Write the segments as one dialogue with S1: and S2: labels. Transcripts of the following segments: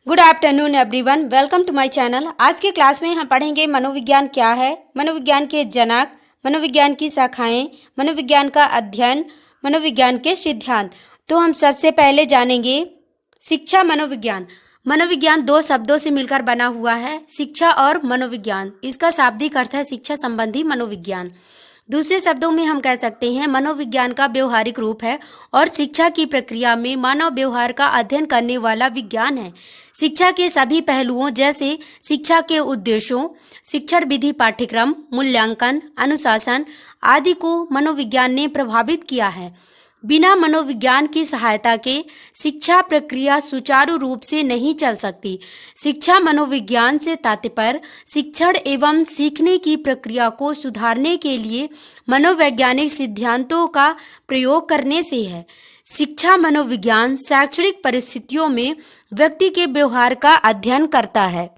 S1: Good afternoon everyone, welcome to my channel. आज के class में हम पढ़ेंगे मनोविज्ञान क्या है, मनोविज्ञान के जनक, मनोविज्ञान की शाखाएं, मनोविज्ञान का अध्ययन, मनोविज्ञान के सिद्धांत। तो हम सबसे पहले जानेंगे शिक्षा मनोविज्ञान। मनोविज्ञान दो शब्दों से मिलकर बना हुआ है, शिक्षा और मनोविज्ञान। इसका शाब्दिक अर्थ है शिक्षा संबंधी मनोविज्ञान। दूसरे शब्दों में हम कह सकते हैं मनोविज्ञान का व्यवहारिक रूप है और शिक्षा की प्रक्रिया में मानव व्यवहार का अध्ययन करने वाला विज्ञान है। शिक्षा के सभी पहलुओं जैसे शिक्षा के उद्देश्यों, शिक्षण विधि, पाठ्यक्रम, मूल्यांकन, अनुशासन आदि को मनोविज्ञान ने प्रभावित किया है। बिना मनोविज्ञान की सहायता के शिक्षा प्रक्रिया सुचारू रूप से नहीं चल सकती। शिक्षा मनोविज्ञान से तात्पर्य शिक्षण एवं सीखने की प्रक्रिया को सुधारने के लिए मनोवैज्ञानिक सिद्धांतों का प्रयोग करने से है। शिक्षा मनोविज्ञान शैक्षणिक परिस्थितियों में व्यक्ति के व्यवहार का अध्ययन करता है।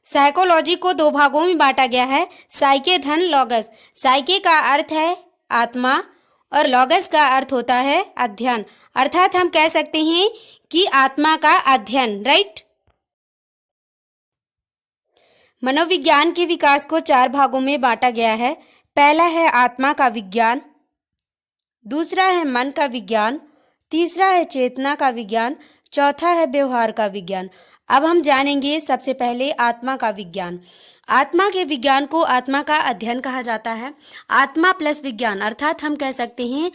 S1: साइकोलॉजी को दो भागों में बांटा गया है, साइके धन लॉगस। साइके का अर्थ है आत्मा और लॉगस का अर्थ होता है अध्ययन, अर्थात हम कह सकते हैं कि आत्मा का अध्ययन, राइट। मनोविज्ञान के विकास को चार भागों में बांटा गया है। पहला है आत्मा का विज्ञान, दूसरा है मन का विज्ञान, तीसरा है चेतना का विज्ञान, चौथा है व्यवहार का विज्ञान। अब हम जानेंगे सबसे पहले आत्मा का विज्ञान। आत्मा के विज्ञान को आत्मा का अध्ययन कहा जाता है। आत्मा प्लस विज्ञान, अर्थात हम कह सकते हैं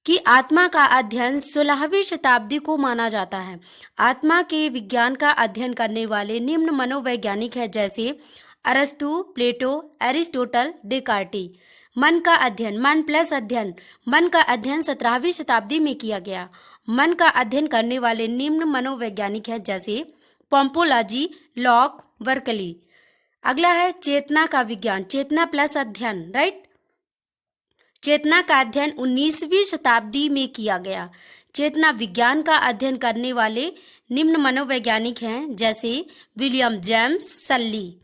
S1: कि आत्मा का अध्ययन 16वीं शताब्दी को माना जाता है। आत्मा के विज्ञान का अध्ययन करने वाले निम्न मनोवैज्ञानिक हैं, जैसे अरस्तु, प्लेटो, एरिस्टोटल, डेकार्टी। मन का अध्ययन, मन प्लस अध्ययन। मन का अध्ययन 17वीं शताब्दी में किया गया। मन का अध्ययन करने वाले निम्न मनोवैज्ञानिक हैं, जैसे पोम्पोलाजी, लॉक, बर्कली। अगला है चेतना का विज्ञान, चेतना प्लस अध्ययन, राइट। चेतना का अध्ययन 19वीं शताब्दी में किया गया। चेतना विज्ञान का अध्ययन करने वाले निम्न मनोवैज्ञानिक हैं, जैसे विलियम जेम्स सल्ली।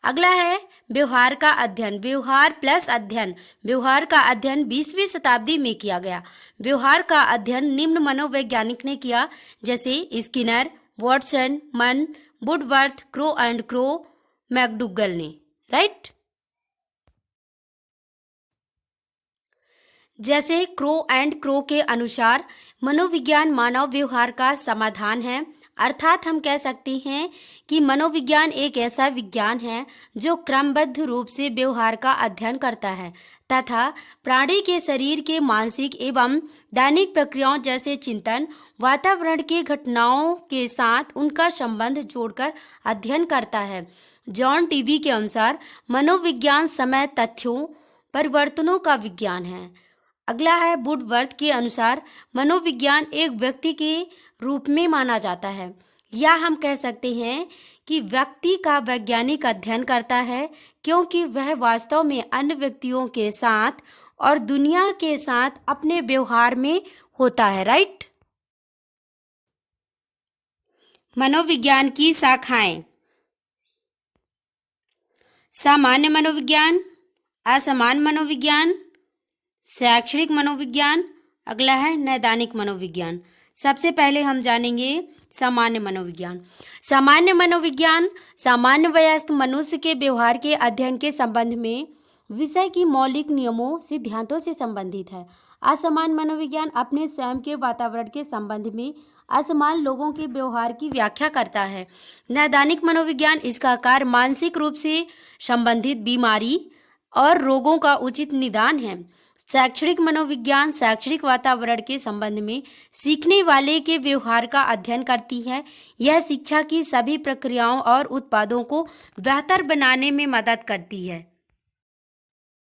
S1: अगला है व्यवहार का अध्ययन, व्यवहार प्लस अध्ययन। व्यवहार का अध्ययन 20वीं शताब्दी में किया गया। व्यवहार का अध्ययन निम्न मनोवैज्ञानिक ने किया, जैसे स्किनर, वॉटसन, मन, Woodworth, crow and crow, McDougall ने, राइट। जैसे क्रो एंड क्रो के अनुसार मनोविज्ञान मानव व्यवहार का समाधान है, अर्थात हम कह सकते हैं कि मनोविज्ञान एक ऐसा विज्ञान है जो क्रमबद्ध रूप से व्यवहार का अध्ययन करता है तथा प्राणी के शरीर के मानसिक एवं दैनिक प्रक्रियाओं जैसे चिंतन, वातावरण की घटनाओं के साथ उनका संबंध जोड़कर अध्ययन करता है। जॉन टीवी के अनुसार मनोविज्ञान समय, तथ्यों, परिवर्तनों का विज्ञान है। अगला है वुडवर्थ के अनुसार मनोविज्ञान एक व्यक्ति के रूप में माना जाता है, या हम कह सकते हैं कि व्यक्ति का वैज्ञानिक अध्ययन करता है, क्योंकि वह वास्तव में अन्य व्यक्तियों के साथ और दुनिया के साथ अपने व्यवहार में होता है, राइट। मनोविज्ञान की शाखाएं: सामान्य मनोविज्ञान, असमान मनोविज्ञान, शैक्षणिक मनोविज्ञान। अगला है नैदानिक मनोविज्ञान। सबसे पहले हम जानेंगे सामान्य मनोविज्ञान। सामान्य मनोविज्ञान सामान्य वयस्क मनुष्य के व्यवहार के अध्ययन के संबंध में विषय की मौलिक नियमों, सिद्धांतों से संबंधित है। असमान मनोविज्ञान अपने स्वयं के वातावरण के संबंध में असमान लोगों के व्यवहार की व्याख्या करता है। नैदानिक मनोविज्ञान इसका कार्य मानसिक रूप से संबंधित बीमारी और रोगों का उचित निदान है। शैक्षणिक मनोविज्ञान शैक्षणिक वातावरण के संबंध में सीखने वाले के व्यवहार का अध्ययन करती है। यह शिक्षा की सभी प्रक्रियाओं और उत्पादों को बेहतर बनाने में मदद करती है।